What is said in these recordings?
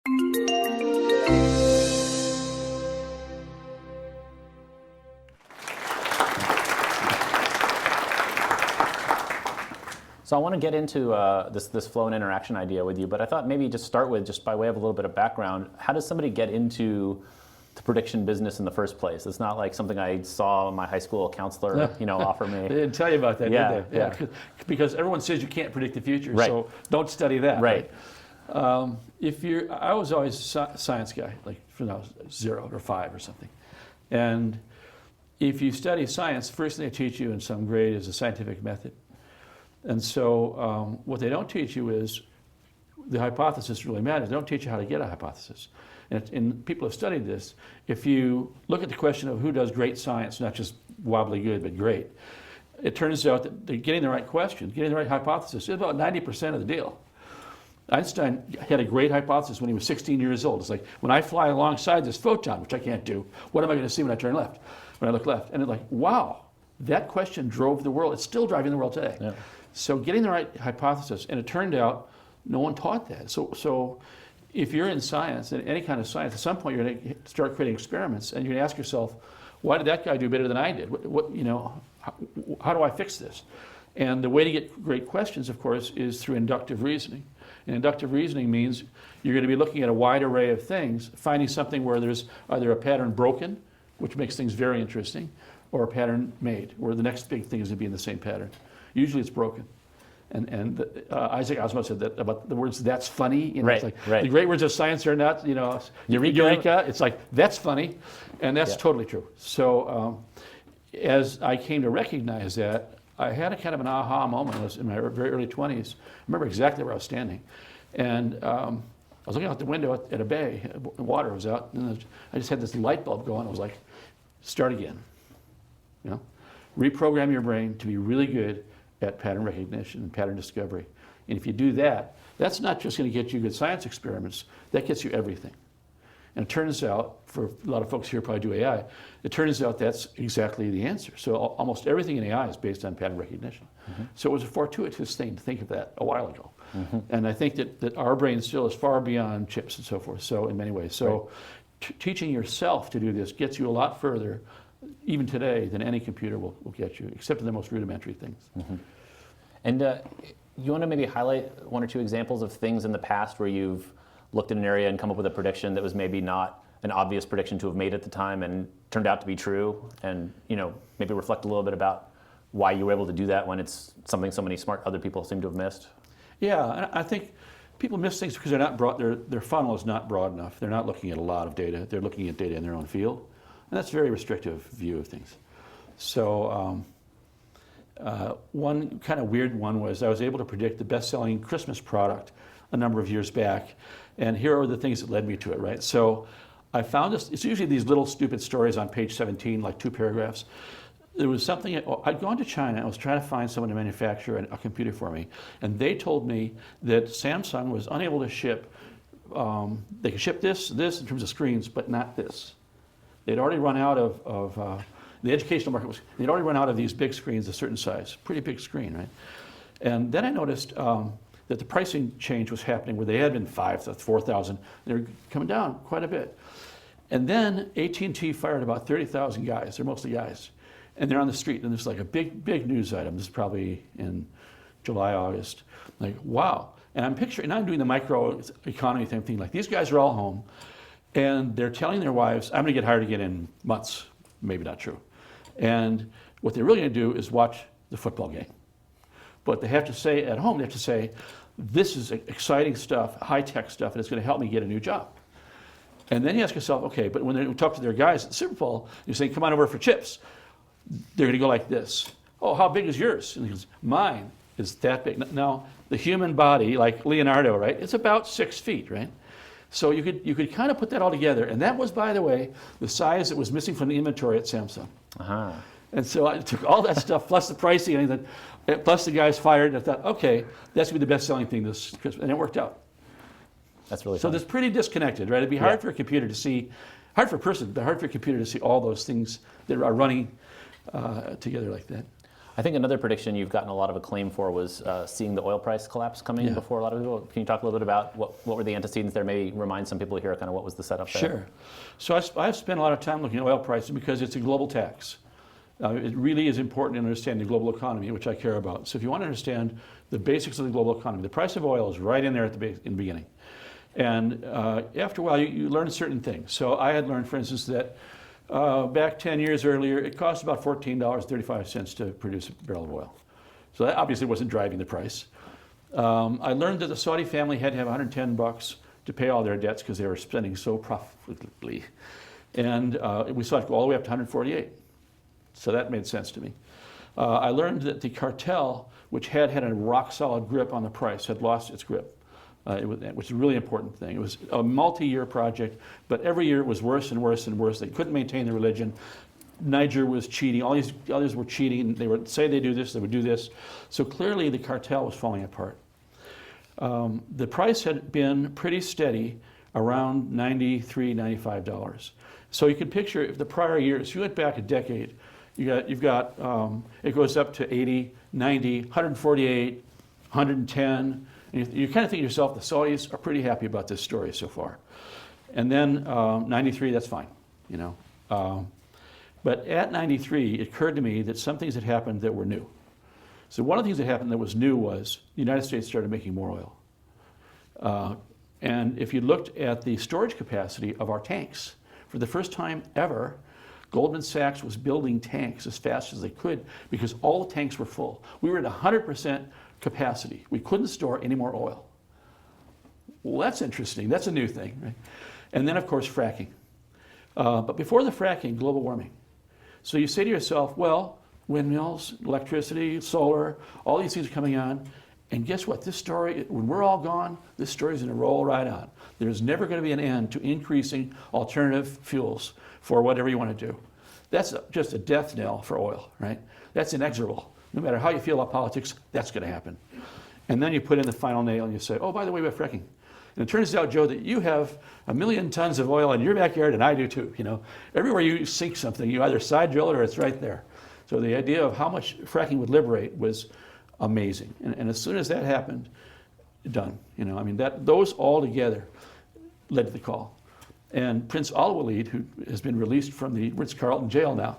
So I want to get into this flow and interaction idea with you, but I thought maybe just start with, just by way of a little bit of background, how does somebody get into the prediction business in the first place? It's not like something I saw my high school counselor, offer me. They didn't tell you about that, did they? Yeah. Because everyone says you can't predict the future, Right. so don't study that. Right. I was always a science guy, like when I was 0 or 5 or something. And if you study science, first thing they teach you in some grade is a scientific method. And so what they don't teach you is the hypothesis really matters. They don't teach you how to get a hypothesis. And people have studied this. If you look at the question of who does great science, not just wobbly good, but great, it turns out that getting the right question, getting the right hypothesis is about 90% of the deal. Einstein had a great hypothesis when he was 16 years old. It's like, when I fly alongside this photon, which I can't do, what am I going to see when I turn left, when I look left? And it's like, wow, that question drove the world. It's still driving the world today. Yeah. So getting the right hypothesis, and it turned out no one taught that. So if you're in science, in any kind of science, at some point you're going to start creating experiments, and you're going to ask yourself, why did that guy do better than I did? How do I fix this? And the way to get great questions, of course, is through inductive reasoning. And inductive reasoning means you're going to be looking at a wide array of things, finding something where there's either a pattern broken, which makes things very interesting, or a pattern made, where the next big thing is going to be in the same pattern. Usually it's broken. And Isaac Asimov said that about the words, that's funny. Right, it's like, right. The great words of science are not, eureka. It's like, that's funny. And that's totally true. So as I came to recognize that, I had a kind of an aha moment. I was in my very early 20s. I remember exactly where I was standing. And I was looking out the window at a bay. Water was out. And I just had this light bulb going. I was like, start again. Reprogram your brain to be really good at pattern recognition and pattern discovery. And if you do that, that's not just going to get you good science experiments. That gets you everything. And it turns out, for a lot of folks here probably do AI, it turns out that's exactly the answer. So almost everything in AI is based on pattern recognition. Mm-hmm. So it was a fortuitous thing to think of that a while ago. Mm-hmm. And I think that our brain still is far beyond chips and so forth, so in many ways. So teaching yourself to do this gets you a lot further, even today, than any computer will get you, except in the most rudimentary things. Mm-hmm. And you want to maybe highlight one or two examples of things in the past where you've looked at an area and come up with a prediction that was maybe not an obvious prediction to have made at the time and turned out to be true, and maybe reflect a little bit about why you were able to do that when it's something so many smart other people seem to have missed? Yeah, I think people miss things because they're not their funnel is not broad enough. They're not looking at a lot of data. They're looking at data in their own field, and that's a very restrictive view of things. So one kind of weird one was I was able to predict the best-selling Christmas product a number of years back, and here are the things that led me to it, right? So I found this, it's usually these little stupid stories on page 17, like 2 paragraphs. There was something, I'd gone to China, I was trying to find someone to manufacture a computer for me, and they told me that Samsung was unable to ship, they could ship this in terms of screens, but not this. They'd already run out of the educational market they'd already run out of these big screens, a certain size, pretty big screen, right? And then I noticed that the pricing change was happening where they had been 5,000 to 4,000. They were coming down quite a bit. And then AT&T fired about 30,000 guys. They're mostly guys. And they're on the street, and there's like a big news item. This is probably in July, August. Like, wow. And I'm picturing, now I'm doing the micro economy thing, thinking like, these guys are all home, and they're telling their wives, I'm gonna get hired again in months. Maybe not true. And what they're really gonna do is watch the football game. But they have to say, at home, they have to say, this is exciting stuff, high-tech stuff, and it's gonna help me get a new job. And then you ask yourself, okay, but when they talk to their guys at the Super Bowl, you're saying, come on over for chips. They're gonna go like this. Oh, how big is yours? And he goes, mine is that big. Now, the human body, like Leonardo, right, it's about 6 feet, right? So you could kind of put that all together. And that was, by the way, the size that was missing from the inventory at Samsung. Uh-huh. And so I took all that stuff, plus the pricing, and plus the guys fired, and I thought, okay, that's gonna be the best-selling thing this Christmas, and it worked out. That's really so funny. That's pretty disconnected, right? It'd be hard for a computer to see, hard for a person, but hard for a computer to see all those things that are running together like that. I think another prediction you've gotten a lot of acclaim for was seeing the oil price collapse coming Yeah. before a lot of people. Can you talk a little bit about what were the antecedents there? Maybe remind some people here kind of what was the setup there. Sure. So I've spent a lot of time looking at oil prices because it's a global tax. It really is important to understand the global economy, which I care about. So if you want to understand the basics of the global economy, the price of oil is right in there at in the beginning. And after a while, you learn certain things. So I had learned, for instance, that back 10 years earlier, it cost about $14.35 to produce a barrel of oil. So that obviously wasn't driving the price. I learned that the Saudi family had to have $110 to pay all their debts because they were spending so profitably. And we saw it go all the way up to 148. So that made sense to me. I learned that the cartel, which had a rock-solid grip on the price, had lost its grip, which is a really important thing. It was a multi-year project, but every year it was worse and worse and worse. They couldn't maintain the religion. Niger was cheating. All these others were cheating. They would say they do this, they would do this. So clearly the cartel was falling apart. The price had been pretty steady around $93, $95. So you can picture if the prior years, if you went back a decade, you've got it goes up to 80, 90, 148, 110. And you kind of think to yourself, the Saudis are pretty happy about this story so far. And then 93, that's fine, you know. But at 93, it occurred to me that some things had happened that were new. So one of the things that happened that was new was the United States started making more oil. And if you looked at the storage capacity of our tanks, for the first time ever, Goldman Sachs was building tanks as fast as they could because all the tanks were full. We were at 100% capacity. We couldn't store any more oil. Well, that's interesting. That's a new thing, right? And then, of course, fracking. But before the fracking, global warming. So you say to yourself, well, windmills, electricity, solar, all these things are coming on. And guess what? This story, when we're all gone, this story is going to roll right on. There's never going to be an end to increasing alternative fuels for whatever you want to do. That's just a death knell for oil, right? That's inexorable. No matter how you feel about politics, that's going to happen. And then you put in the final nail and you say, oh, by the way, about fracking. And it turns out, Joe, that you have 1 million tons of oil in your backyard, and I do too. You know, everywhere you sink something, you either side drill it or it's right there. So the idea of how much fracking would liberate was amazing. And as soon as that happened, done. You know, I mean, those all together led to the call. And Prince Al Walid, who has been released from the Ritz-Carlton jail now,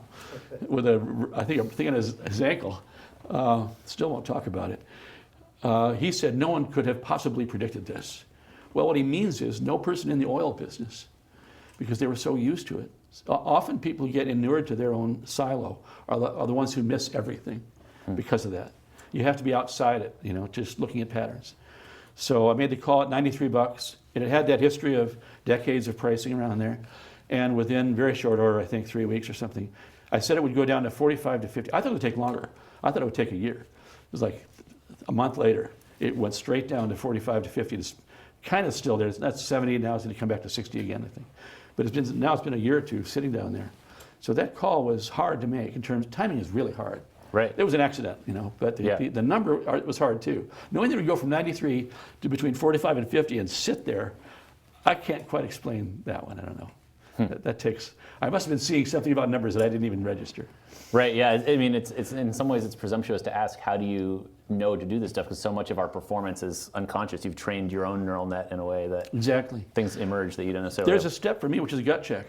with I think on his ankle, still won't talk about it. He said no one could have possibly predicted this. Well, what he means is no person in the oil business, because they were so used to it. Often people who get inured to their own silo are the ones who miss everything because of that. You have to be outside it, you know, just looking at patterns. So I made the call at $93. It had that history of decades of pricing around there. And within very short order, I think 3 weeks or something, I said it would go down to 45 to 50. I thought it would take longer. I thought it would take a year. It was like a month later, it went straight down to 45 to 50. It's kind of still there. That's 70. Now it's going to come back to 60 again, I think. But now it's been a year or two sitting down there. So that call was hard to make in terms of timing is really hard. Right. It was an accident, you know, but the number was hard too. Knowing that we go from 93 to between 45 and 50 and sit there, I can't quite explain that one. I don't know. That takes. I must have been seeing something about numbers that I didn't even register. Right. Yeah. I mean, it's in some ways it's presumptuous to ask how do you know to do this stuff because so much of our performance is unconscious. You've trained your own neural net in a way that exactly things emerge that you don't necessarily. There's a step for me which is a gut check.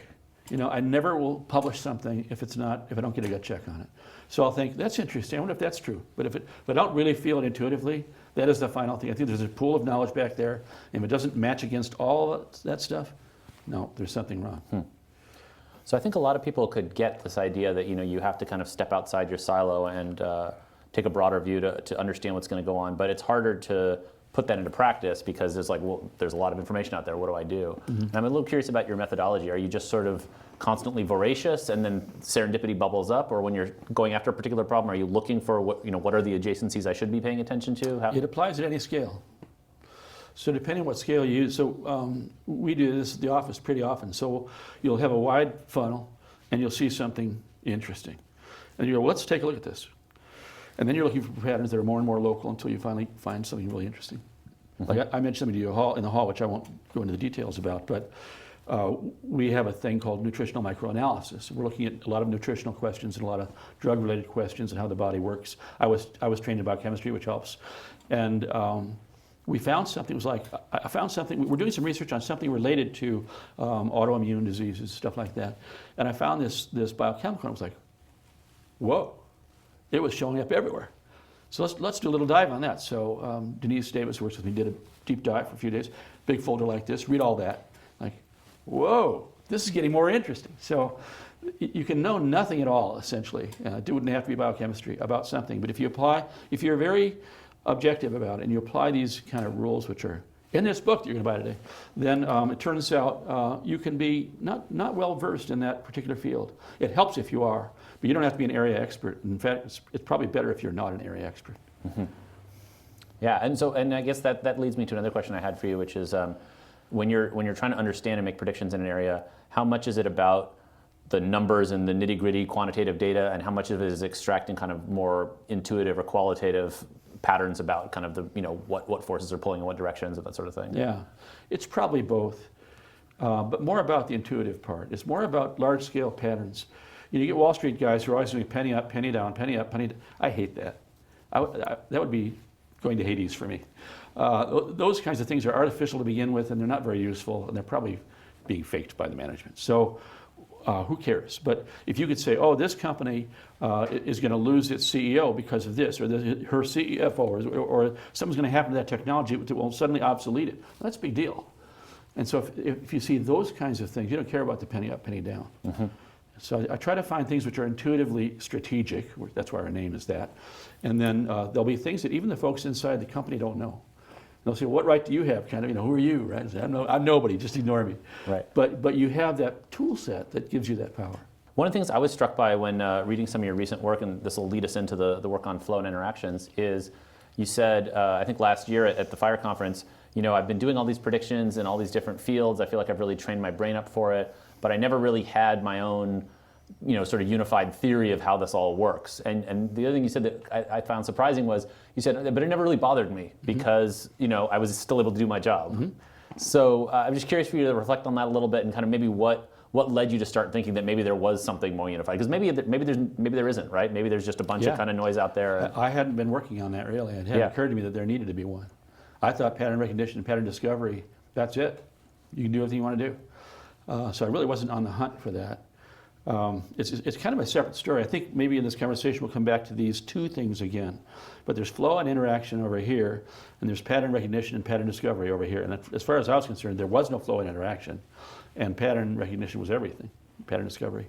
You know, I never will publish something if I don't get a gut check on it. So I'll think, that's interesting, I wonder if that's true. But if I don't really feel it intuitively, that is the final thing. I think there's a pool of knowledge back there, and if it doesn't match against all that stuff, no, there's something wrong. So I think a lot of people could get this idea that, you know, you have to kind of step outside your silo and take a broader view to understand what's going to go on. But it's harder to put that into practice because there's there's a lot of information out there. What do I do? And I'm a little curious about your methodology. Are you just sort of constantly voracious and then serendipity bubbles up, or when you're going after a particular problem, are you looking for what are the adjacencies I should be paying attention to? It applies at any scale. So depending on what scale you use, so we do this at the office pretty often. So you'll have a wide funnel and you'll see something interesting. And you go, well, let's take a look at this. And then you're looking for patterns that are more and more local until you finally find something really interesting. Like I mentioned something to you in the hall, which I won't go into the details about, but we have a thing called nutritional microanalysis. We're looking at a lot of nutritional questions and a lot of drug-related questions and how the body works. I was trained in biochemistry, which helps. And we found something, it was like, I found something, we're doing some research on something related to autoimmune diseases, stuff like that. And I found this biochemical, and I was like, whoa, it was showing up everywhere. So let's do a little dive on that. So Denise Davis works with me, did a deep dive for a few days, big folder like this, read all that. Like, whoa, this is getting more interesting. So you can know nothing at all, essentially. It wouldn't have to be biochemistry, about something. But if you're very objective about it and you apply these kind of rules, which are in this book that you're going to buy today, then it turns out you can be not well versed in that particular field. It helps if you are, but you don't have to be an area expert. In fact, it's probably better if you're not an area expert. Mm-hmm. Yeah, and I guess that leads me to another question I had for you, which is when you're trying to understand and make predictions in an area, how much is it about the numbers and the nitty-gritty quantitative data, and how much of it is extracting kind of more intuitive or qualitative patterns about kind of the, what forces are pulling in what directions and that sort of thing? Yeah, it's probably both, but more about the intuitive part. It's more about large-scale patterns. You get Wall Street guys who are always doing penny up, penny down, penny up, penny down. I hate that. That would be going to Hades for me. Those kinds of things are artificial to begin with, and they're not very useful, and they're probably being faked by the management. So who cares? But if you could say, oh, this company is going to lose its CEO because of this, or her CFO, or something's going to happen to that technology that will suddenly obsolete it, that's a big deal. And so if you see those kinds of things, you don't care about the penny up, penny down. Mm-hmm. So I try to find things which are intuitively strategic. That's why our name is that. And then there'll be things that even the folks inside the company don't know. They'll say, well, what right do you have? Kind of, who are you, right? I say, I'm nobody, just ignore me. Right. But you have that tool set that gives you that power. One of the things I was struck by when reading some of your recent work, and this will lead us into the work on flow and interactions, is you said, I think last year at the FIRE conference, I've been doing all these predictions in all these different fields. I feel like I've really trained my brain up for it, but I never really had my own sort of unified theory of how this all works. And the other thing you said that I found surprising was, you said, but it never really bothered me because, I was still able to do my job. Mm-hmm. So I'm just curious for you to reflect on that a little bit and kind of maybe what led you to start thinking that maybe there was something more unified? Because maybe there isn't, right? Maybe there's just a bunch of kind of noise out there. I hadn't been working on that really. It hadn't occurred to me that there needed to be one. I thought pattern recognition, pattern discovery, that's it. You can do everything you want to do. So I really wasn't on the hunt for that. It's kind of a separate story. I think maybe in this conversation we'll come back to these two things again. But there's flow and interaction over here, and there's pattern recognition and pattern discovery over here. And as far as I was concerned, there was no flow and interaction, and pattern recognition was everything, pattern discovery.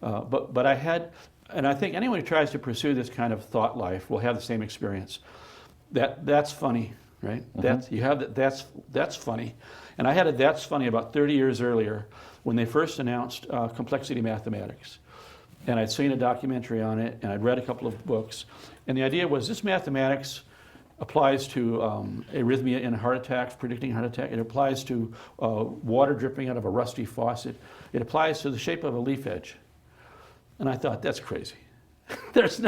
But I had, and I think anyone who tries to pursue this kind of thought life will have the same experience. That's funny, right? Mm-hmm. That's funny. And I had a that's funny about 30 years earlier when they first announced complexity mathematics. And I'd seen a documentary on it, and I'd read a couple of books. And the idea was this mathematics applies to arrhythmia in heart attacks, predicting heart attack. It applies to water dripping out of a rusty faucet. It applies to the shape of a leaf edge. And I thought, that's crazy. There's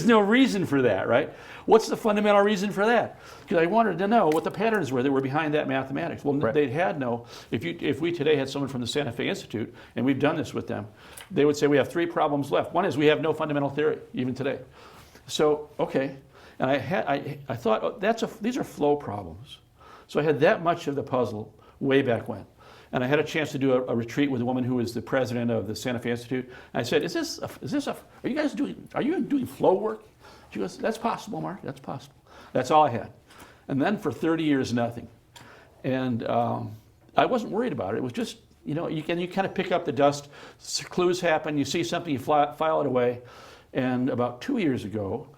no reason for that, right? What's the fundamental reason for that? Because I wanted to know what the patterns were that were behind that mathematics. Well, right. They had no. If we today had someone from the Santa Fe Institute, and we've done this with them, they would say we have 3 problems left. One is we have no fundamental theory, even today. So, okay. And I thought, these are flow problems. So I had that much of the puzzle way back when. And I had a chance to do a retreat with a woman who was the president of the Santa Fe Institute. And I said, are you doing flow work? She goes, that's possible, Mark, that's possible. That's all I had. And then for 30 years, nothing. And I wasn't worried about it. It was just, you kind of pick up the dust, clues happen, you see something, you file it away. And about 2 years ago,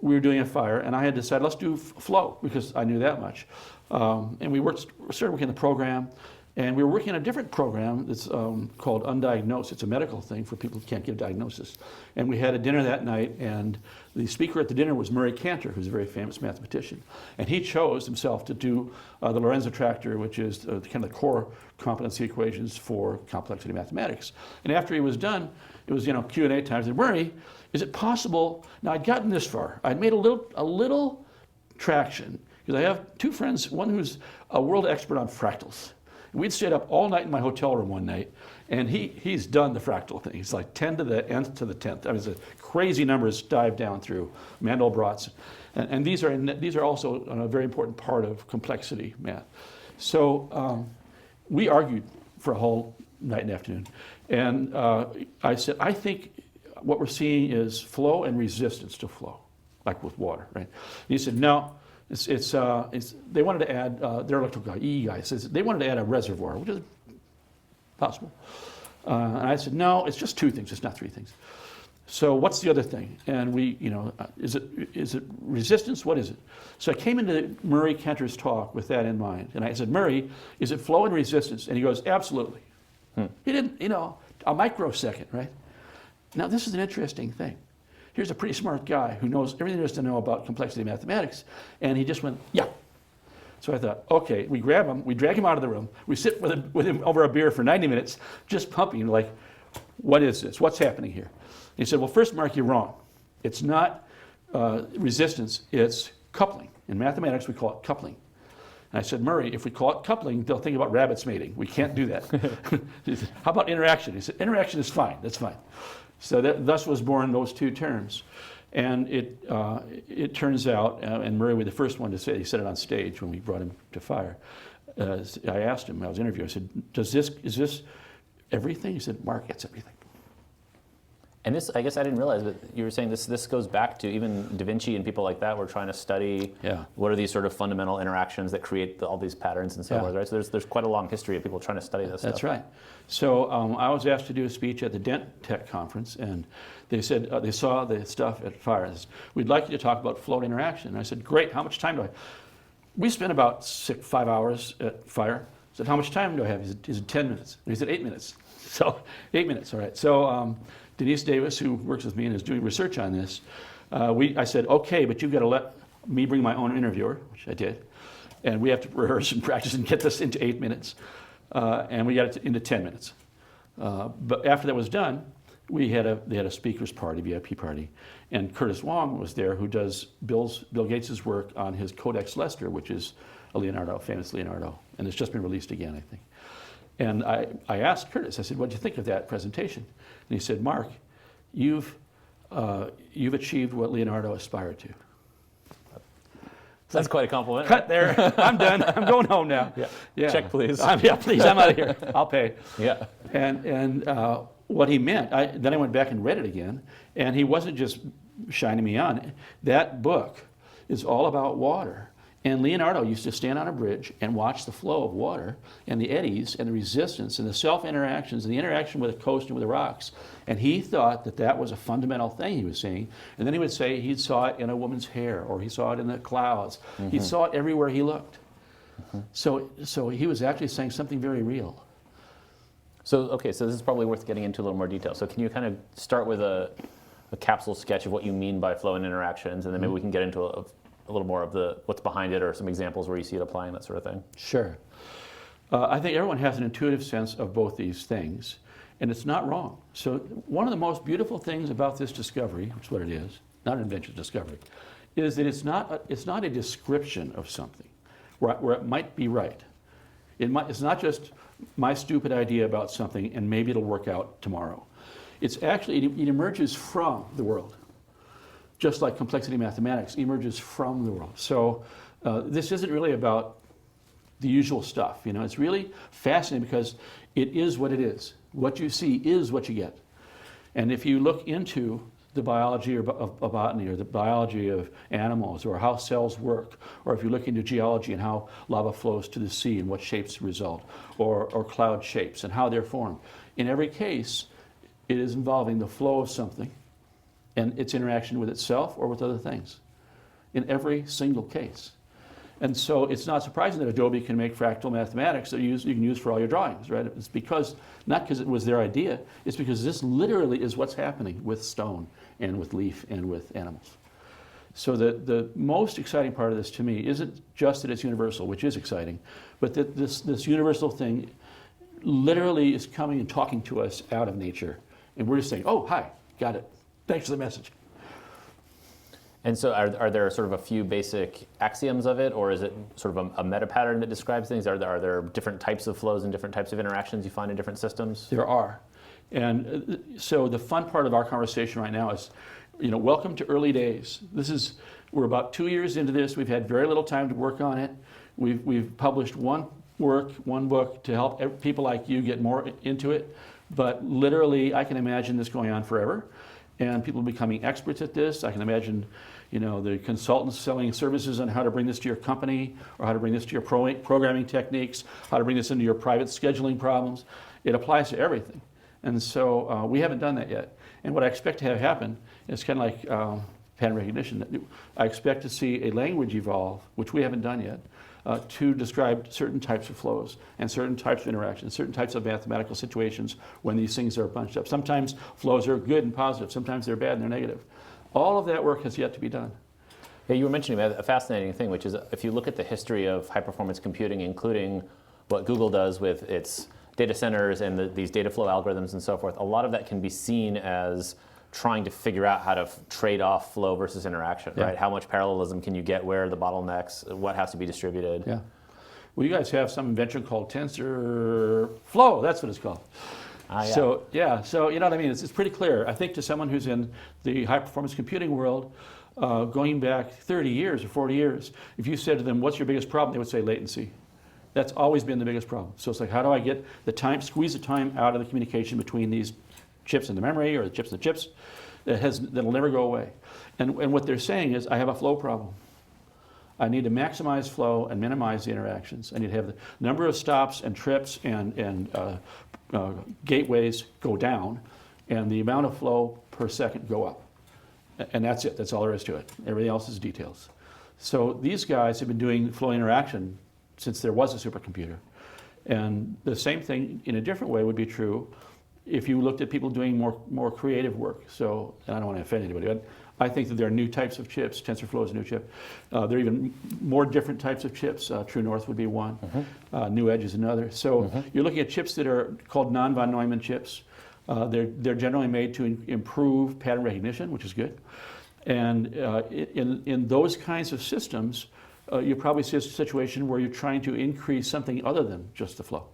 we were doing a FIRE, and I had decided, let's do flow, because I knew that much. And we started working the program. And we were working on a different program that's called Undiagnosed. It's a medical thing for people who can't give diagnosis. And we had a dinner that night, and the speaker at the dinner was Murray Cantor, who's a very famous mathematician. And he chose himself to do the Lorenz attractor, which is kind of the core competency equations for complexity mathematics. And after he was done, it was Q&A time. I said, Murray, is it possible? Now I'd gotten this far. I'd made a little traction because I have 2 friends. One who's a world expert on fractals. We'd stayed up all night in my hotel room one night, and he's done the fractal thing. He's like 10 to the nth to the 10th. I mean, it's crazy numbers dive down through Mandelbrot's. And these are also a very important part of complexity math. So we argued for a whole night and afternoon. And I said, I think what we're seeing is flow and resistance to flow, like with water, right? And he said, no, they wanted to add, their electrical guy, EE guy, says they wanted to add a reservoir, which is possible. And I said, no, it's just two things, it's not three things. So what's the other thing? And we, is it resistance? What is it? So I came into Murray Kenter's talk with that in mind. And I said, Murray, is it flow and resistance? And he goes, absolutely. He didn't, a microsecond, right? Now this is an interesting thing. Here's a pretty smart guy who knows everything there is to know about complexity mathematics. And he just went, yeah. So I thought, okay, we grab him, we drag him out of the room, we sit with him over a beer for 90 minutes, just pumping, like, what is this? What's happening here? He said, well, first, Mark, you're wrong. It's not resistance, it's coupling. In mathematics, we call it coupling. And I said, Murray, if we call it coupling, they'll think about rabbits mating. We can't do that. He said, how about interaction? He said, interaction is fine, that's fine. So thus was born those two terms. And it turns out, and Murray was the first one to say, he said it on stage when we brought him to FIRE. I asked him, I was interviewing, I said, is this everything? He said, Mark, it's everything. And this, I guess I didn't realize, but you were saying this goes back to even Da Vinci and people like that were trying to study what are these sort of fundamental interactions that create all these patterns and so forth, right? So there's quite a long history of people trying to study this stuff. That's right. So I was asked to do a speech at the Dent Tech conference, and they said, they saw the stuff at FIRE. We'd like you to talk about flow interaction. And I said, great, how much time do I have? We spent about 5 hours at FIRE. I said, how much time do I have? He said 10 minutes. And he said 8 minutes. So 8 minutes, all right. So Denise Davis, who works with me and is doing research on this, I said, okay, but you've got to let me bring my own interviewer, which I did. And we have to rehearse and practice and get this into 8 minutes. And we got it into 10 minutes. But after that was done, they had a speakers party, VIP party. And Curtis Wong was there, who does Bill Gates' work on his Codex Leicester, which is a Leonardo, famous Leonardo. And it's just been released again, I think. And I asked Curtis, I said, what did you think of that presentation? And he said, Mark, you've achieved what Leonardo aspired to. That's quite a compliment. Cut there. I'm done. I'm going home now. Yeah. Check, please. Yeah, please. I'm out of here. I'll pay. Yeah. And what he meant, then I went back and read it again, and he wasn't just shining me on. That book is all about water. And Leonardo used to stand on a bridge and watch the flow of water and the eddies and the resistance and the self-interactions and the interaction with the coast and with the rocks. And he thought that that was a fundamental thing he was seeing. And then he would say he saw it in a woman's hair, or he saw it in the clouds. Mm-hmm. He saw it everywhere he looked. Mm-hmm. So he was actually saying something very real. So this is probably worth getting into a little more detail. So can you kind of start with a capsule sketch of what you mean by flow and interactions, and then maybe we can get into a little more of what's behind it, or some examples where you see it applying, that sort of thing. Sure. I think everyone has an intuitive sense of both these things, and it's not wrong. So one of the most beautiful things about this discovery, which is what it is, not an invention, discovery, is that it's not a description of something where it might be right. It's not just my stupid idea about something and maybe it'll work out tomorrow. It's actually, it emerges from the world. Just like complexity mathematics emerges from the world. So this isn't really about the usual stuff. It's really fascinating because it is what it is. What you see is what you get. And if you look into the biology of botany, or the biology of animals, or how cells work, or if you look into geology and how lava flows to the sea and what shapes result, or cloud shapes and how they're formed, in every case, it is involving the flow of something and its interaction with itself or with other things, in every single case. And so it's not surprising that Adobe can make fractal mathematics that you can use for all your drawings, right? It's because, not because it was their idea, it's because this literally is what's happening with stone and with leaf and with animals. So the most exciting part of this to me isn't just that it's universal, which is exciting, but that this universal thing literally is coming and talking to us out of nature. And we're just saying, oh, hi, got it. Thanks for the message. And so are there sort of a few basic axioms of it, or is it sort of a meta pattern that describes things? Are there different types of flows and different types of interactions you find in different systems? There are. And so the fun part of our conversation right now is, welcome to early days. We're about 2 years into this. We've had very little time to work on it. We've published one book to help people like you get more into it. But literally, I can imagine this going on forever. And people becoming experts at this. I can imagine, the consultants selling services on how to bring this to your company, or how to bring this to your programming techniques, how to bring this into your private scheduling problems. It applies to everything. And so we haven't done that yet. And what I expect to have happen is kind of like pattern recognition. I expect to see a language evolve, which we haven't done yet, to describe certain types of flows and certain types of interactions, certain types of mathematical situations when these things are bunched up. Sometimes flows are good and positive, sometimes they're bad and they're negative. All of that work has yet to be done. Yeah, you were mentioning a fascinating thing, which is if you look at the history of high-performance computing, including what Google does with its data centers and these data flow algorithms and so forth, a lot of that can be seen as trying to figure out how to trade off flow versus interaction, right? How much parallelism can you get? Where are the bottlenecks? What has to be distributed? Yeah. Well, you guys have some invention called TensorFlow. That's what it's called. Yeah. So you know what I mean? It's pretty clear. I think to someone who's in the high-performance computing world, going back 30 years or 40 years, if you said to them, what's your biggest problem? They would say latency. That's always been the biggest problem. So it's like, how do I get the time, squeeze the time out of the communication between these chips in the memory or the chips in the chips that'll never go away. And what they're saying is, I have a flow problem. I need to maximize flow and minimize the interactions. I need to have the number of stops and trips and gateways go down, and the amount of flow per second go up. And that's it. That's all there is to it. Everything else is details. So these guys have been doing flow interaction since there was a supercomputer. And the same thing in a different way would be true if you looked at people doing more creative work. So, and I don't want to offend anybody, but I think that there are new types of chips. TensorFlow is a new chip. There are even more different types of chips. True North would be one. New Edge is another. So you're looking at chips that are called non-von Neumann chips. They're generally made to improve pattern recognition, which is good. And in those kinds of systems, you probably see a situation where you're trying to increase something other than just the flow.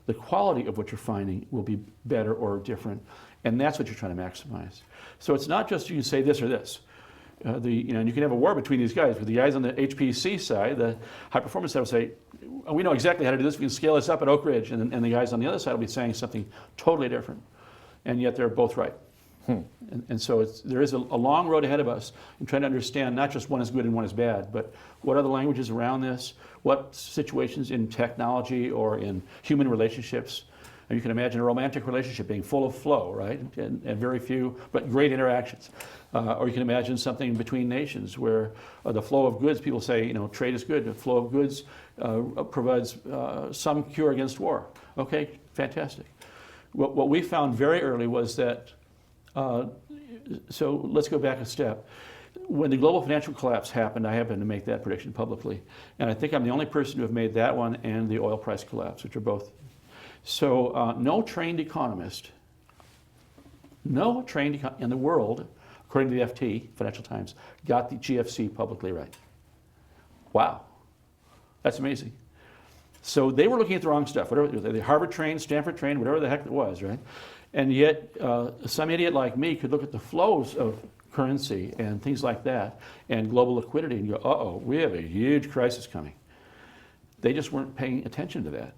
The quality of what you're finding will be better or different, and that's what you're trying to maximize. So it's not just you say this or this. And you can have a war between these guys. With the guys on the HPC side, the high performance side will say, we know exactly how to do this. We can scale this up at Oak Ridge, and the guys on the other side will be saying something totally different, and yet they're both right. And so there is a long road ahead of us in trying to understand not just one is good and one is bad, but what are the languages around this, what situations in technology or in human relationships. And you can imagine a romantic relationship being full of flow, right? And very few, but great interactions. Or you can imagine something between nations where the flow of goods, people say, trade is good. The flow of goods provides some cure against war. Okay, fantastic. What we found very early was that so let's go back a step. When the global financial collapse happened, I happened to make that prediction publicly. And I think I'm the only person to have made that one and the oil price collapse, which are both. So no trained economist in the world, according to the FT, Financial Times, got the GFC publicly right. Wow. That's amazing. So they were looking at the wrong stuff, whatever it was. They Harvard trained, Stanford trained, whatever the heck it was, right? And yet, some idiot like me could look at the flows of currency and things like that and global liquidity and go, uh-oh, we have a huge crisis coming. They just weren't paying attention to that.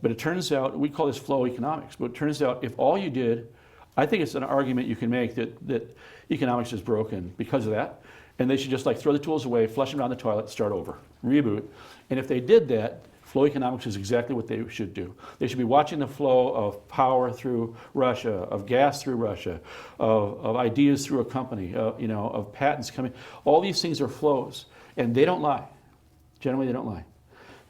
But it turns out, we call this flow economics, but it turns out if all you did, I think it's an argument you can make that economics is broken because of that, and they should just throw the tools away, flush them down the toilet, start over, reboot. And if they did that, flow economics is exactly what they should do. They should be watching the flow of power through Russia, of gas through Russia, of ideas through a company, of patents coming. All these things are flows, and they don't lie. Generally, they don't lie.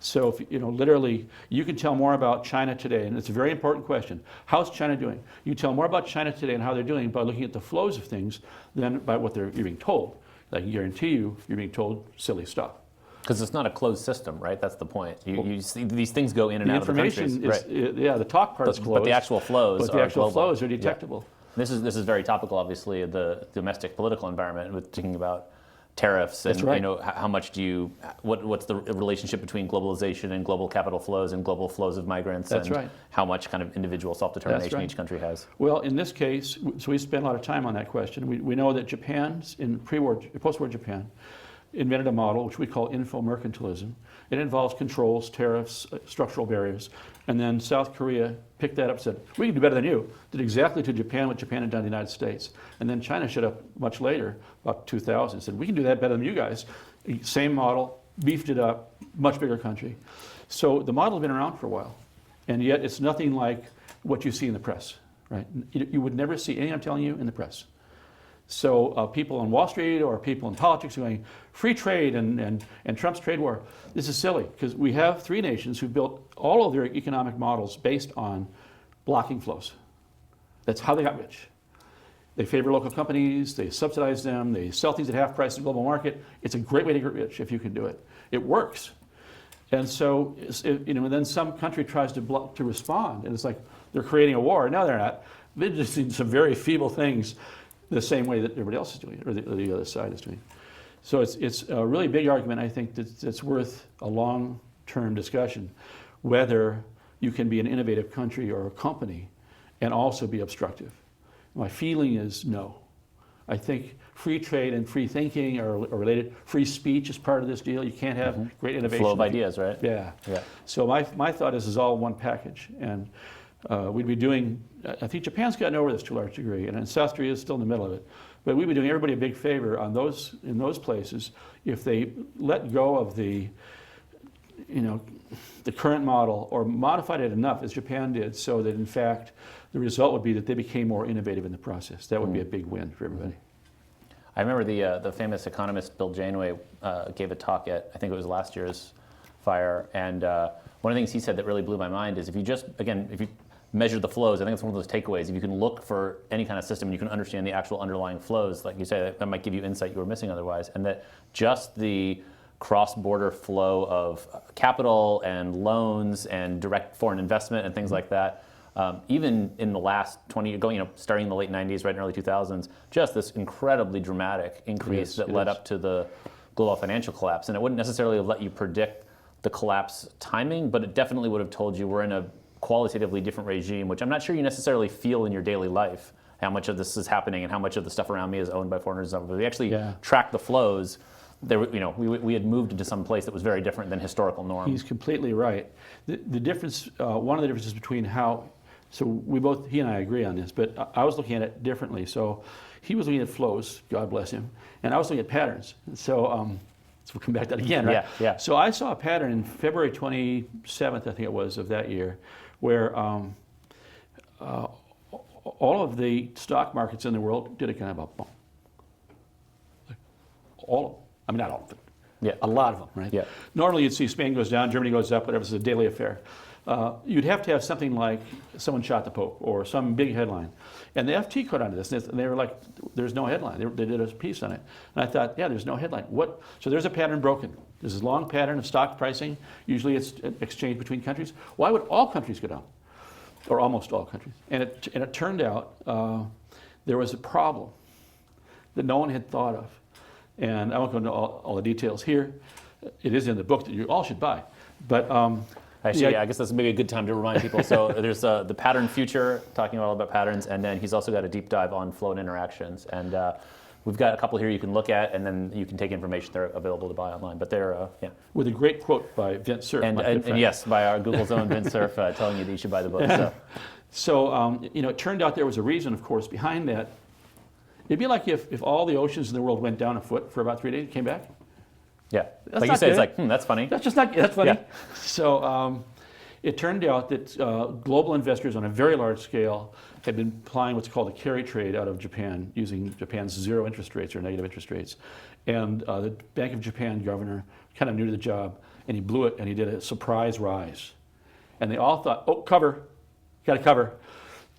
So, if, literally, you can tell more about China today, and it's a very important question. How's China doing? You tell more about China today and how they're doing by looking at the flows of things than by what you're being told. I can guarantee you're being told silly stuff. Because it's not a closed system, right? That's the point. You see these things go in and out of the countries. The talk part is closed. But the actual flows are flows are detectable. Yeah. This is very topical, obviously, the domestic political environment with thinking about tariffs and That's right. how much do you what's the relationship between globalization and global capital flows and global flows of migrants That's and right. how much kind of individual self-determination right. each country has. Well, in this case, so we spent a lot of time on that question. We know that in post-war Japan, invented a model which we call infomercantilism. It involves controls, tariffs, structural barriers. And then South Korea picked that up and said, we can do better than you. Did exactly to Japan what Japan had done to the United States. And then China showed up much later, about 2000, and said, we can do that better than you guys. Same model, beefed it up, much bigger country. So the model has been around for a while. And yet it's nothing like what you see in the press, right? You would never see anything I'm telling you in the press. So people on Wall Street or people in politics are going, free trade and Trump's trade war. This is silly because we have three nations who built all of their economic models based on blocking flows. That's how they got rich. They favor local companies, they subsidize them, they sell things at half price in the global market. It's a great way to get rich if you can do it. It works. And so, then some country tries to respond, and it's like they're creating a war. No, they're not. They're just doing some very feeble things the same way that everybody else is doing it, or the other side is doing it. So it's a really big argument, I think, that's worth a long-term discussion, whether you can be an innovative country or a company and also be obstructive. My feeling is no. I think free trade and free thinking are related. Free speech is part of this deal. You can't have great innovation. Flow of ideas, right? Yeah. Yeah. So my thought is all one package. And we'd be doing, I think Japan's gotten over this to a large degree, and South Korea is still in the middle of it. But we'd be doing everybody a big favor in those places if they let go of the current model or modified it enough, as Japan did, so that in fact the result would be that they became more innovative in the process. That would be a big win for everybody. I remember the famous economist Bill Janeway gave a talk at, I think it was last year's FIRE, and one of the things he said that really blew my mind is if you measure the flows, I think it's one of those takeaways. If you can look for any kind of system and you can understand the actual underlying flows, like you say, that might give you insight you were missing otherwise, and that just the cross-border flow of capital and loans and direct foreign investment and things like that, even in the last 20 years, starting in the late 90s, right in early 2000s, just this incredibly dramatic increase that led up to the global financial collapse. And it wouldn't necessarily have let you predict the collapse timing, but it definitely would have told you we're in a qualitatively different regime, which I'm not sure you necessarily feel in your daily life, how much of this is happening and how much of the stuff around me is owned by foreigners. But we actually track the flows. We had moved into some place that was very different than historical norm. He's completely right. The difference, one of the differences between he and I agree on this, but I was looking at it differently. So he was looking at flows, God bless him, and I was looking at patterns. So we'll come back to that again, right? Yeah. So I saw a pattern in February 27th, I think it was, of that year, where all of the stock markets in the world did a kind of a bump. All of them. I mean, not all of them. Yeah. A lot of them, right? Yeah. Normally you'd see Spain goes down, Germany goes up, whatever, it's a daily affair. You'd have to have something like someone shot the Pope or some big headline. And the FT caught onto this, and they were like, there's no headline. They did a piece on it. And I thought, there's no headline. What? So there's a pattern broken. There's this long pattern of stock pricing. Usually it's exchanged between countries. Why would all countries go down? Or almost all countries. And it turned out there was a problem that no one had thought of. And I won't go into all the details here. It is in the book that you all should buy. But actually, I guess that's maybe a good time to remind people. So there's the Pattern Future, talking all about patterns, and then he's also got a deep dive on flow and interactions. And we've got a couple here you can look at, and then you can take information. They're available to buy online. But they're, with a great quote by Vint Cerf. And yes, by our Google's own Vint Cerf, telling you that you should buy the book. So it turned out there was a reason, of course, behind that. It'd be like if all the oceans in the world went down a foot for about 3 days and came back. Yeah, That's like you not say, good. it's like, that's funny. That's funny. Yeah. So it turned out that global investors on a very large scale had been applying what's called a carry trade out of Japan, using Japan's zero interest rates or negative interest rates. And the Bank of Japan governor, kind of new to the job, and he blew it and he did a surprise rise. And they all thought, oh, cover, got to cover.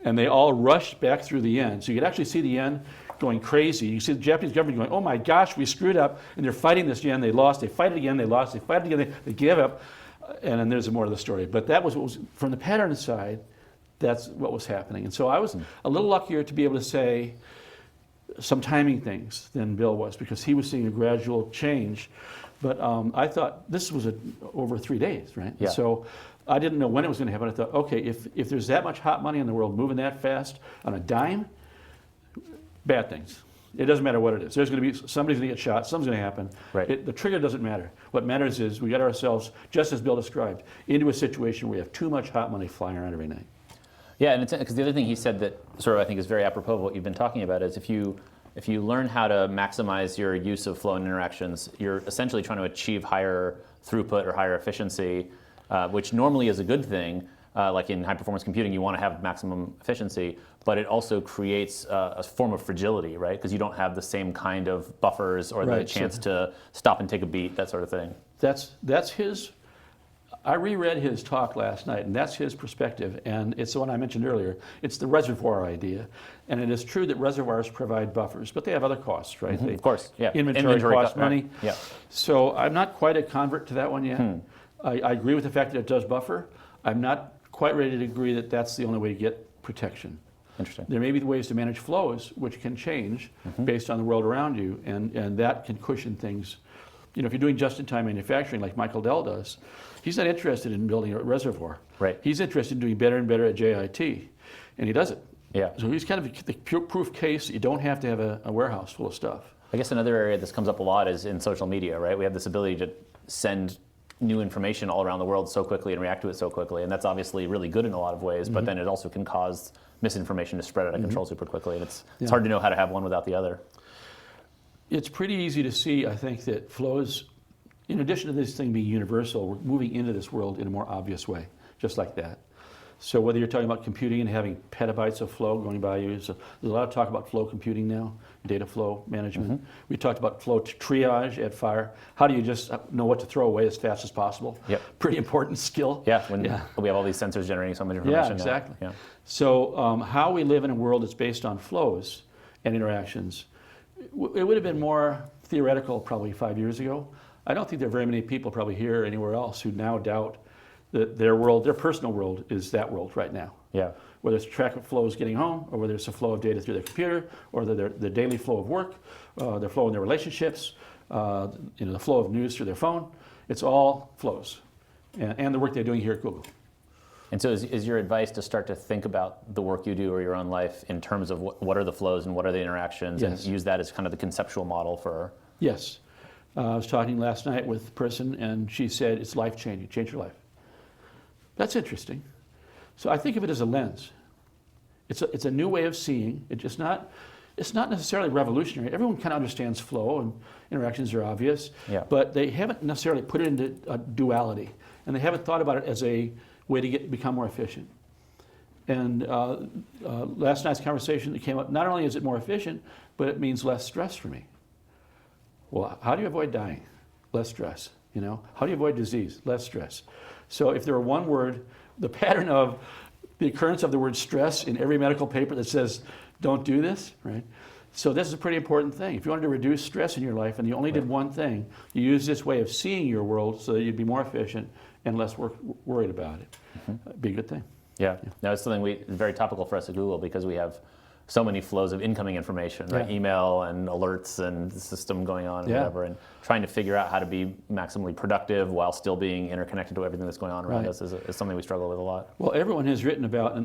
And they all rushed back through the yen. So you could actually see the yen going crazy. You see the Japanese government going, oh my gosh, we screwed up. And they're fighting this yen. They lost. They fight it again. They lost. They fight it again. They give up. And then there's more to the story. But that was what was, from the pattern side, that's what was happening. And so I was a little luckier to be able to say, some timing things than Bill was, because he was seeing a gradual change. But I thought this was over 3 days, right? Yeah. So I didn't know when it was going to happen. I thought, okay, if there's that much hot money in the world moving that fast on a dime, bad things. It doesn't matter what it is. There's going to be, somebody's going to get shot, something's going to happen. Right. The trigger doesn't matter. What matters is we got ourselves, just as Bill described, into a situation where we have too much hot money flying around every night. Yeah, and because the other thing he said that sort of I think is very apropos of what you've been talking about is if you learn how to maximize your use of flow and interactions, you're essentially trying to achieve higher throughput or higher efficiency, which normally is a good thing. Like in high performance computing, you want to have maximum efficiency, but it also creates a form of fragility, right? Because you don't have the same kind of buffers or the chance to stop and take a beat, that sort of thing. That's his. I reread his talk last night, and that's his perspective, and it's the one I mentioned earlier. It's the reservoir idea, and it is true that reservoirs provide buffers, but they have other costs, right? Of course, yeah. Inventory costs money. Yeah. So I'm not quite a convert to that one yet. I agree with the fact that it does buffer. I'm not quite ready to agree that that's the only way to get protection. Interesting. There may be ways to manage flows which can change based on the world around you, and that can cushion things. You know, if you're doing just-in-time manufacturing like Michael Dell does, he's not interested in building a reservoir. Right. He's interested in doing better and better at JIT, and he does it. Yeah. So he's kind of the proof case that you don't have to have a warehouse full of stuff. I guess another area this comes up a lot is in social media, right? We have this ability to send new information all around the world so quickly and react to it so quickly, and that's obviously really good in a lot of ways, but then it also can cause misinformation to spread out of control super quickly, and it's hard to know how to have one without the other. It's pretty easy to see, I think, that flows, in addition to this thing being universal, we're moving into this world in a more obvious way, just like that. So whether you're talking about computing and having petabytes of flow going by you, so there's a lot of talk about flow computing now, data flow management. We talked about flow triage at Fire. How do you just know what to throw away as fast as possible? Yep. Pretty important skill. Yeah, when we have all these sensors generating so much information. Yeah, exactly. Now. Yeah. So how we live in a world that's based on flows and interactions, it would have been more theoretical probably 5 years ago. I don't think there are very many people probably here or anywhere else who now doubt that their world, their personal world, is that world right now. Yeah. Whether it's track of flows getting home, or whether it's a flow of data through their computer, or their daily flow of work, their flow in their relationships, the flow of news through their phone. It's all flows, and the work they're doing here at Google. And so is your advice to start to think about the work you do or your own life in terms of what are the flows and what are the interactions, and use that as kind of the conceptual model for... Yes. I was talking last night with a person, and she said it's life-changing, change your life. That's interesting. So I think of it as a lens. It's a new way of seeing. It's not necessarily revolutionary. Everyone kind of understands flow, and interactions are obvious, but they haven't necessarily put it into a duality, and they haven't thought about it as a way to become more efficient. And last night's conversation that came up, not only is it more efficient, but it means less stress for me. Well, how do you avoid dying? Less stress. You know, how do you avoid disease? Less stress. So if there were one word, the pattern of the occurrence of the word stress in every medical paper that says, don't do this, right? So this is a pretty important thing. If you wanted to reduce stress in your life and you only did one thing, you use this way of seeing your world so that you'd be more efficient and less worried about it. It'd be a good thing. Yeah. No, it's something very topical for us at Google because we have so many flows of incoming information, right? Email and alerts and the system going on and whatever, and trying to figure out how to be maximally productive while still being interconnected to everything that's going on around us is something we struggle with a lot. Well, everyone has written about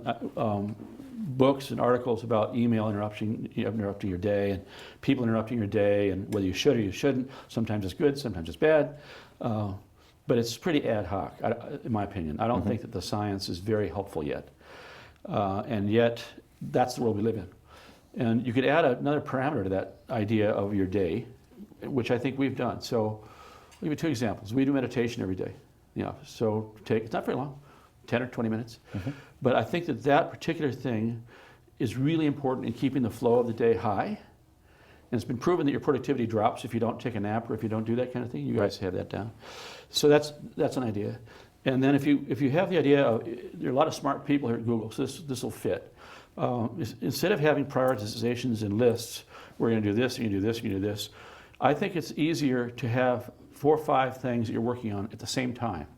books and articles about email interrupting your day, and people interrupting your day, and whether you should or you shouldn't. Sometimes it's good, sometimes it's bad, but it's pretty ad hoc, in my opinion. I don't think that the science is very helpful yet, and yet that's the world we live in. And you could add another parameter to that idea of your day, which I think we've done. So I'll give you 2 examples. We do meditation every day in the office. So it's not very long, 10 or 20 minutes. But I think that particular thing is really important in keeping the flow of the day high. And it's been proven that your productivity drops if you don't take a nap or if you don't do that kind of thing. You guys have that down. So that's an idea. And then if you have the idea of, there are a lot of smart people here at Google, so this will fit. Instead of having prioritizations and lists, we're going to do this, you're going to do this, you're going to do this, I think it's easier to have 4 or 5 things that you're working on at the same time.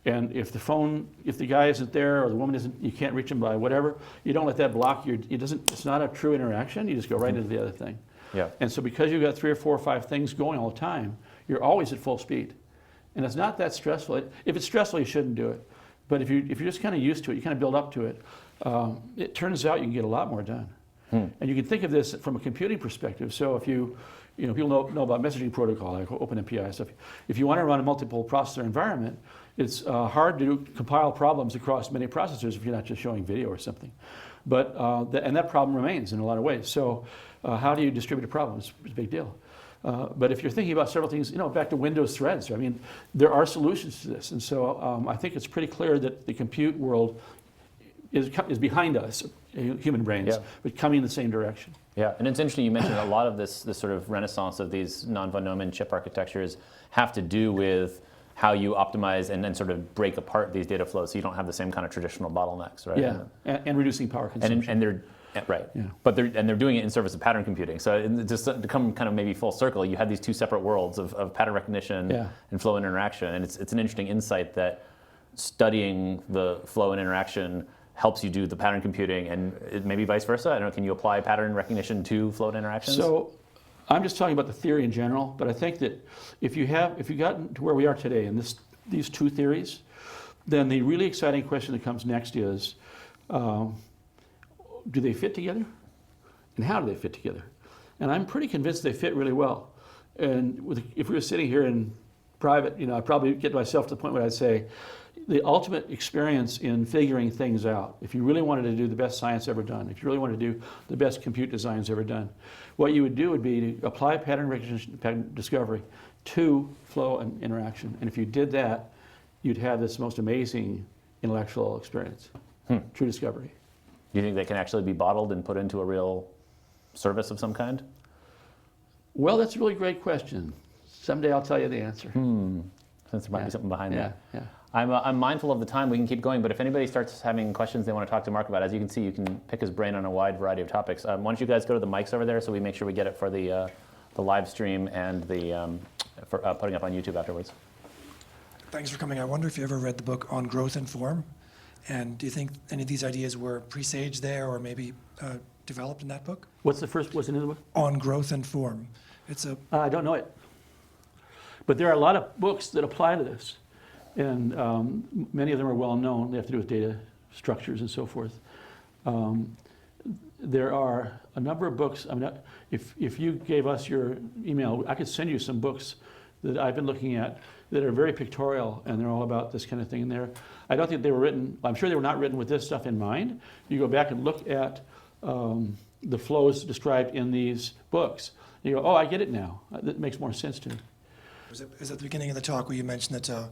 And if the guy isn't there or the woman isn't, you can't reach him by whatever, you don't let that block your, it's not a true interaction, you just go right into the other thing. Yeah. And so because you've got 3 or 4 or 5 things going all the time, you're always at full speed. And it's not that stressful. If it's stressful, you shouldn't do it. But if you're just kind of used to it, you kind of build up to it, it turns out you can get a lot more done. And you can think of this from a computing perspective. So if people know about messaging protocol, like OpenMPI stuff. If you want to run a multiple processor environment, it's hard to compile problems across many processors if you're not just showing video or something. But and that problem remains in a lot of ways. So how do you distribute a problem? It's a big deal. But if you're thinking about several things, back to Windows threads, I mean, there are solutions to this. And so I think it's pretty clear that the compute world is behind us, human brains, but coming in the same direction. Yeah, and it's interesting you mentioned a lot of this sort of renaissance of these non-von Neumann chip architectures have to do with how you optimize and then sort of break apart these data flows so you don't have the same kind of traditional bottlenecks, right? Yeah, and reducing power consumption. And they're right, but they're doing it in service of pattern computing. So just to come kind of maybe full circle, you had these two separate worlds of pattern recognition and flow and interaction, and it's an interesting insight that studying the flow and interaction helps you do the pattern computing, and maybe vice versa. I don't know, can you apply pattern recognition to flow and interactions? So I'm just talking about the theory in general, but I think that if you've gotten to where we are today in these two theories, then the really exciting question that comes next is, do they fit together? And how do they fit together? And I'm pretty convinced they fit really well. And if we were sitting here in private, I'd probably get myself to the point where I'd say, the ultimate experience in figuring things out, if you really wanted to do the best science ever done, if you really wanted to do the best compute designs ever done, what you would do would be to apply pattern recognition, pattern discovery to flow and interaction. And if you did that, you'd have this most amazing intellectual experience, true discovery. Do you think they can actually be bottled and put into a real service of some kind? Well, that's a really great question. Someday I'll tell you the answer. Since there might be something behind that. Yeah. I'm mindful of the time. We can keep going, but if anybody starts having questions they want to talk to Mark about, as you can see, you can pick his brain on a wide variety of topics. Why don't you guys go to the mics over there so we make sure we get it for the live stream and for putting up on YouTube afterwards. Thanks for coming. I wonder if you ever read the book On Growth and Form, and do you think any of these ideas were presaged there or maybe developed in that book? What's the name of the book? On Growth and Form. It's a I don't know it. But there are a lot of books that apply to this. And many of them are well known. They have to do with data structures and so forth. There are a number of books. I mean, if you gave us your email, I could send you some books that I've been looking at that are very pictorial, and they're all about this kind of thing in there. I don't think they were written, I'm sure they were not written with this stuff in mind. You go back and look at the flows described in these books. And you go, oh, I get it now. That makes more sense to me. It was at the beginning of the talk where you mentioned that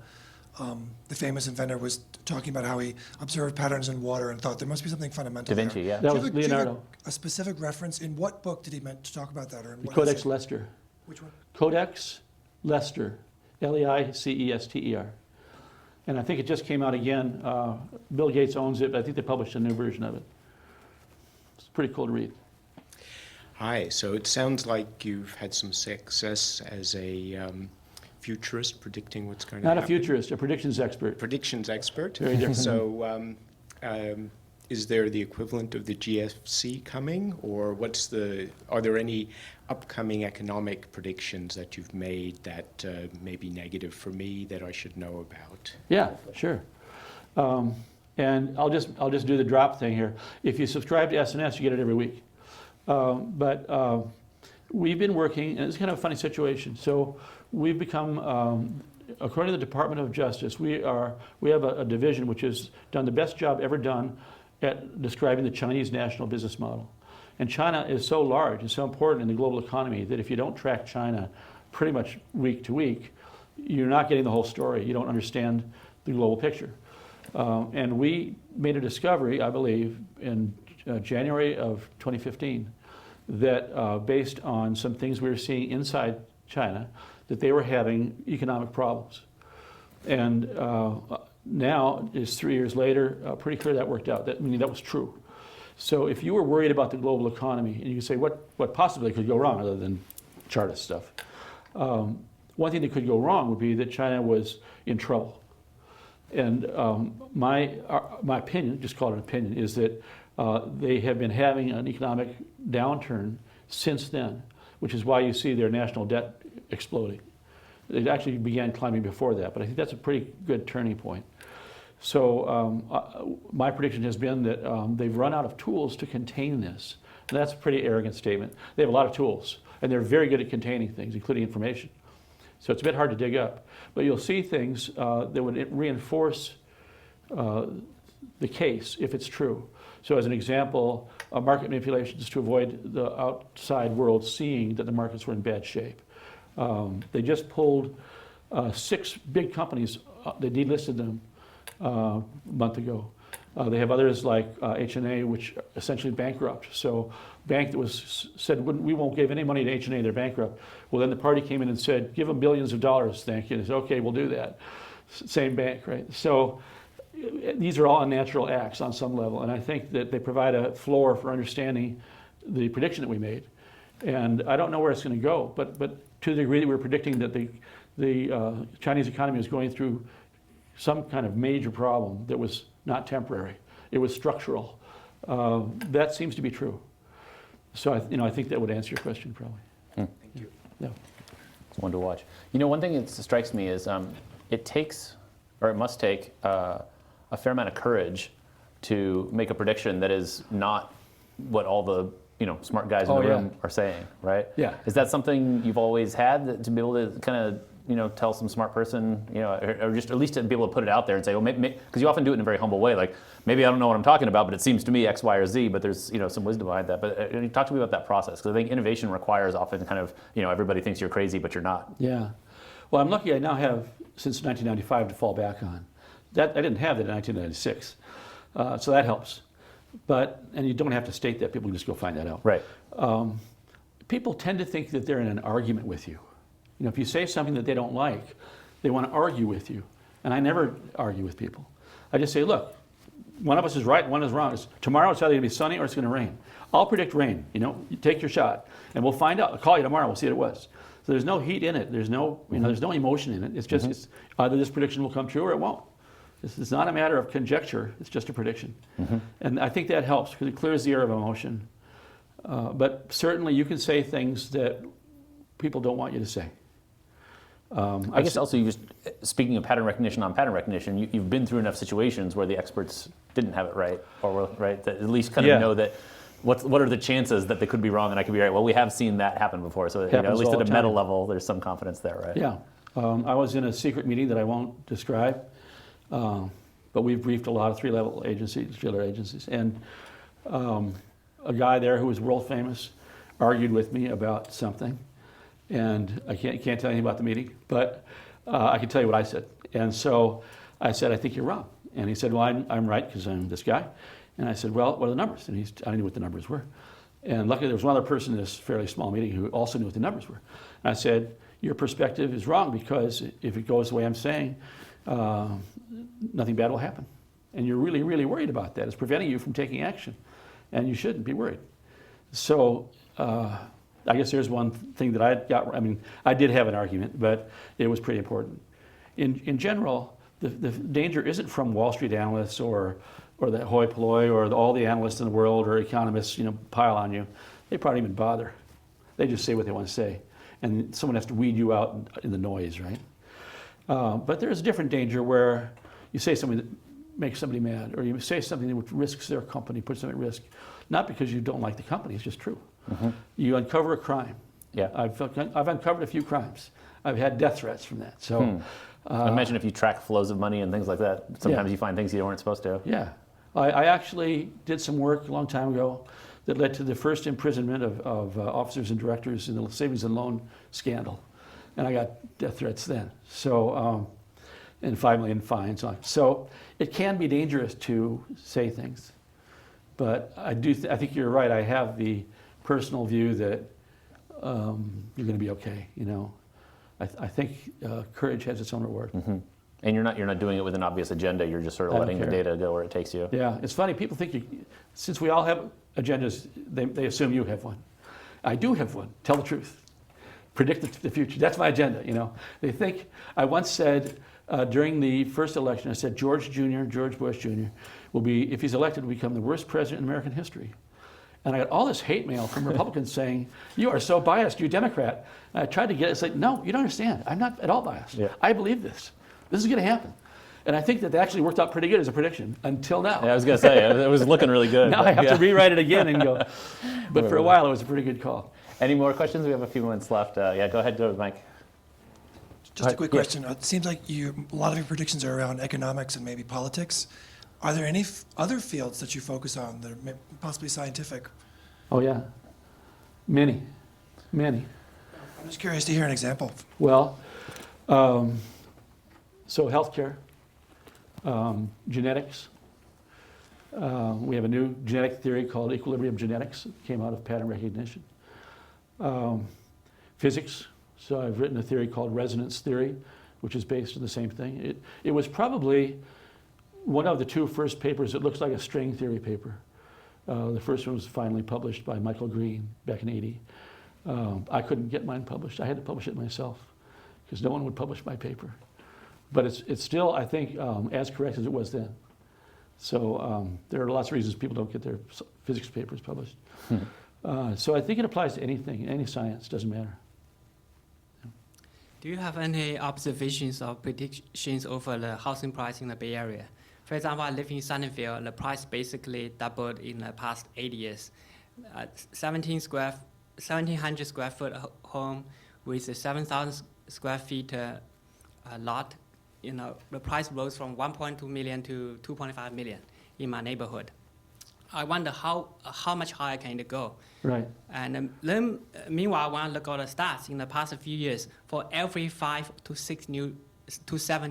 the famous inventor was talking about how he observed patterns in water and thought there must be something fundamental Da Vinci, there. yeah. That Do was you have Leonardo. a specific reference? In what book did he meant to talk about that? Or in what Codex essay? Leicester. Which one? Codex Leicester, Leicester. And I think it just came out again. Bill Gates owns it, but I think they published a new version of it. It's pretty cool to read. Hi, so it sounds like you've had some success as a futurist predicting what's going to Not happen. a futurist, a predictions expert. Predictions expert. Very different. So is there the equivalent of the GFC coming, or are there any upcoming economic predictions that you've made that may be negative for me that I should know about? Yeah, sure. And I'll just do the drop thing here. If you subscribe to SNS, you get it every week. But we've been working, and it's kind of a funny situation. So we've become, according to the Department of Justice, we have a division which has done the best job ever done at describing the Chinese national business model. And China is so large and so important in the global economy that if you don't track China pretty much week to week, you're not getting the whole story. You don't understand the global picture. And we made a discovery, I believe, in January of 2015, that based on some things we were seeing inside China, that they were having economic problems. And now, it's 3 years later, pretty clear that worked out. That was true. So if you were worried about the global economy, and you could say, what possibly could go wrong other than Chartist stuff? One thing that could go wrong would be that China was in trouble. And my opinion, just call it an opinion, is that they have been having an economic downturn since then, which is why you see their national debt exploding. It actually began climbing before that, but I think that's a pretty good turning point. So my prediction has been that they've run out of tools to contain this. And that's a pretty arrogant statement. They have a lot of tools, and they're very good at containing things, including information. So it's a bit hard to dig up. But you'll see things that would reinforce the case if it's true. So as an example, market manipulations to avoid the outside world seeing that the markets were in bad shape. They just pulled 6 big companies, they delisted them a month ago. They have others like H&A, which are essentially bankrupt. So bank that was said, we won't give any money to H&A, they're bankrupt. Well, then the party came in and said, give them billions of dollars, thank you. And they said, okay, we'll do that. Same bank, right? So these are all unnatural acts on some level. And I think that they provide a floor for understanding the prediction that we made. And I don't know where it's going to go, but to the degree that we're predicting that the Chinese economy is going through some kind of major problem that was not temporary, it was structural. That seems to be true. So I think that would answer your question probably. Thank you. Yeah. It's one to watch. One thing that strikes me is it takes, or it must take, a fair amount of courage to make a prediction that is not what all the smart guys in the room are saying, right? Yeah. Is that something you've always had, to be able to kind of tell some smart person, or just at least to be able to put it out there and say, well, maybe, because you often do it in a very humble way, like, maybe I don't know what I'm talking about, but it seems to me X, Y, or Z, but there's, some wisdom behind that. But talk to me about that process, because I think innovation requires often kind of, everybody thinks you're crazy, but you're not. Yeah. Well, I'm lucky I now have, since 1995, to fall back on. That I didn't have that in 1996. So that helps. And you don't have to state that, people can just go find that out. Right. People tend to think that they're in an argument with you. If you say something that they don't like, they want to argue with you. And I never argue with people. I just say, look, one of us is right, one is wrong. Tomorrow it's either going to be sunny or it's going to rain. I'll predict rain. You take your shot, and we'll find out. I'll call you tomorrow. We'll see what it was. So there's no heat in it. There's no, there's no emotion in it. It's just it's either this prediction will come true or it won't. It's not a matter of conjecture. It's just a prediction. And I think that helps because it clears the air of emotion. But certainly you can say things that people don't want you to say. I guess also, speaking of pattern recognition on pattern recognition, you've been through enough situations where the experts didn't have it right, or right, that at least kind of know that what are the chances that they could be wrong and I could be right. Well, we have seen that happen before, so at least at a meta level, there's some confidence there, right? Yeah. I was in a secret meeting that I won't describe, but we've briefed a lot of three-level agencies, and a guy there who was world famous argued with me about something. And I can't tell you anything about the meeting, but I can tell you what I said. And so I said, I think you're wrong. And he said, well, I'm right because I'm this guy. And I said, well, what are the numbers? And I knew what the numbers were. And luckily there was one other person in this fairly small meeting who also knew what the numbers were. And I said, your perspective is wrong because if it goes the way I'm saying, nothing bad will happen. And you're really, really worried about that. It's preventing you from taking action. And you shouldn't be worried. So I guess there's one thing that I got. I mean, I did have an argument, but it was pretty important. In general, the danger isn't from Wall Street analysts or the hoi polloi or all the analysts in the world or economists, pile on you. They probably don't even bother. They just say what they want to say, and someone has to weed you out in the noise, right? But there's a different danger where you say something that makes somebody mad, or you say something that risks their company, puts them at risk, not because you don't like the company. It's just true. You uncover a crime. Yeah, I've uncovered a few crimes. I've had death threats from that. So, I imagine if you track flows of money and things like that, sometimes you find things you weren't supposed to. Yeah, I actually did some work a long time ago that led to the first imprisonment of officers and directors in the savings and loan scandal, and I got death threats then. So, and $5 million fines on. So it can be dangerous to say things, but I think you're right. I have the personal view that you're going to be okay. I think courage has its own reward. And you're not doing it with an obvious agenda. You're just sort of letting the data go where it takes you. Yeah, it's funny. People think since we all have agendas, they assume you have one. I do have one. Tell the truth. Predict the future. That's my agenda. They think. I once said during the first election, I said George Bush Jr. will be, if he's elected, will become the worst president in American history. And I got all this hate mail from Republicans saying, you are so biased, you Democrat. And I tried to get it, it's like, no, you don't understand. I'm not at all biased. Yeah. I believe this. This is going to happen. And I think that actually worked out pretty good as a prediction until now. Yeah, I was going to say, it was looking really good. Now but I have yeah. to rewrite it again and go. But for a while, it was a pretty good call. Any more questions? We have a few minutes left. Yeah, go ahead, Mike. Just a quick question. It seems like a lot of your predictions are around economics and maybe politics. Are there any other fields that you focus on that are possibly scientific? Oh, yeah. Many. I'm just curious to hear an example. Well, so healthcare, genetics. We have a new genetic theory called equilibrium genetics. It came out of pattern recognition. Physics. So I've written a theory called resonance theory, which is based on the same thing. It was probably one of the two first papers that looks like a string theory paper. The first one was finally published by Michael Green back in '80. I couldn't get mine published. I had to publish it myself because no one would publish my paper. But it's still, I think, as correct as it was then. So there are lots of reasons people don't get their physics papers published. So I think it applies to anything, any science, doesn't matter. Do you have any observations or predictions over the housing price in the Bay Area? For example, I live in Sunnyvale. The price basically doubled in the past 8 years. 1,700 square foot home with a 7,000 square feet lot. The price rose from 1.2 million to 2.5 million in my neighborhood. I wonder how much higher can it go? Right. And then, meanwhile, when I look at the stats in the past few years, for every 5 to 7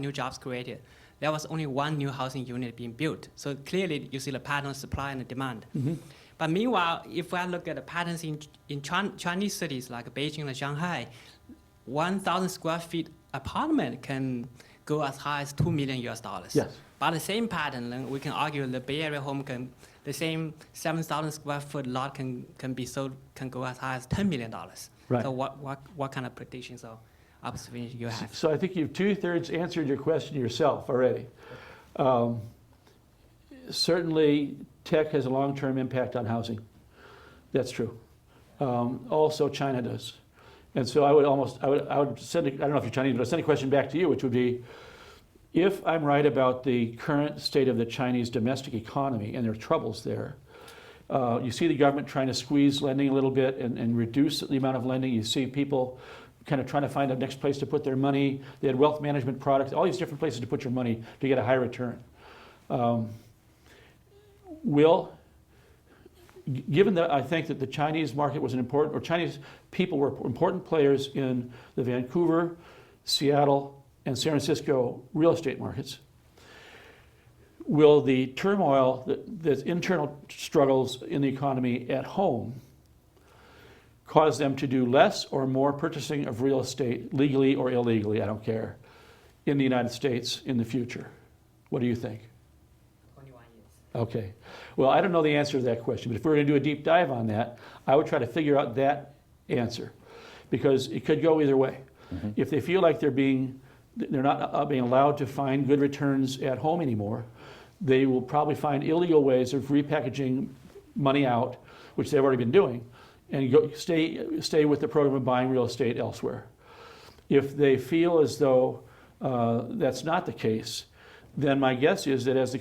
new jobs created, there was only one new housing unit being built. So clearly, you see the pattern of supply and the demand. Mm-hmm. But meanwhile, if I look at the patterns in Chinese cities like Beijing and Shanghai, 1,000 square feet apartment can go as high as $2 million. Yes. By the same pattern, then we can argue the Bay Area home the same 7,000 square foot lot can go as high as $10 million. Right. So what kind of predictions or observations you have? So I think you've 2/3 answered your question yourself already. Certainly, tech has a long-term impact on housing. That's true. Also, China does. And so I would send, I don't know if you're Chinese, but I'd send a question back to you, which would be, if I'm right about the current state of the Chinese domestic economy and their troubles there, you see the government trying to squeeze lending a little bit and reduce the amount of lending. You see people kind of trying to find a next place to put their money. They had wealth management products, all these different places to put your money to get a high return. Given that I think that the Chinese market was Chinese people were important players in the Vancouver, Seattle, and San Francisco real estate markets, will the turmoil, the internal struggles in the economy at home cause them to do less or more purchasing of real estate, legally or illegally, I don't care, in the United States in the future? What do you think? 21 years. Okay. Well, I don't know the answer to that question, but if we were going to do a deep dive on that, I would try to figure out that answer, because it could go either way. Mm-hmm. If they feel like they're not being allowed to find good returns at home anymore, they will probably find illegal ways of repackaging money out, which they've already been doing, and stay with the program of buying real estate elsewhere. If they feel as though that's not the case, then my guess is that as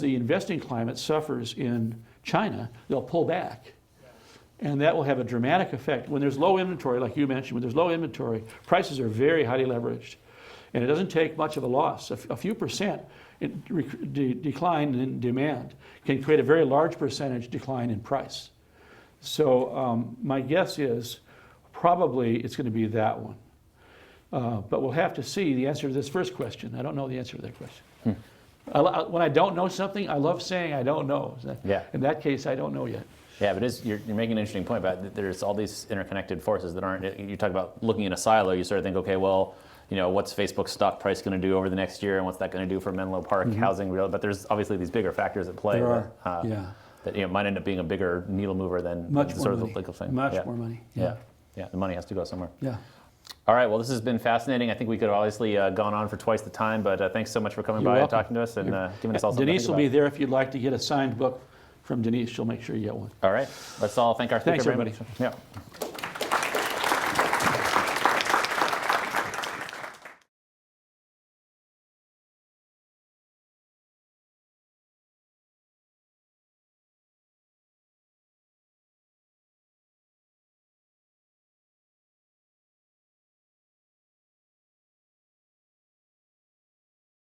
the investing climate suffers in China, they'll pull back. And that will have a dramatic effect. When there's low inventory, like you mentioned, when there's low inventory, prices are very highly leveraged. And it doesn't take much of a loss. A few percent decline in demand can create a very large percentage decline in price. So my guess is probably it's going to be that one. But we'll have to see the answer to this first question. I don't know the answer to that question. When I don't know something, I love saying I don't know. Yeah. In that case, I don't know yet. Yeah, but you're making an interesting point about there's all these interconnected forces that aren't. You talk about looking in a silo. You sort of think, okay, well, what's Facebook's stock price going to do over the next year, and what's that going to do for Menlo Park housing? But there's obviously these bigger factors at play. There are. Yeah. That might end up being a bigger needle mover than Much sort more of the legal thing. Much more money. Yeah. The money has to go somewhere. Yeah. All right, well, this has been fascinating. I think we could have obviously gone on for twice the time, but thanks so much for coming You're by welcome. and talking to us and giving us all something Denise to will think be about. there if you'd like to get a signed book from Denise. She'll make sure you get one. All right, let's all thank our speaker Thanks, very everybody. much. Yeah.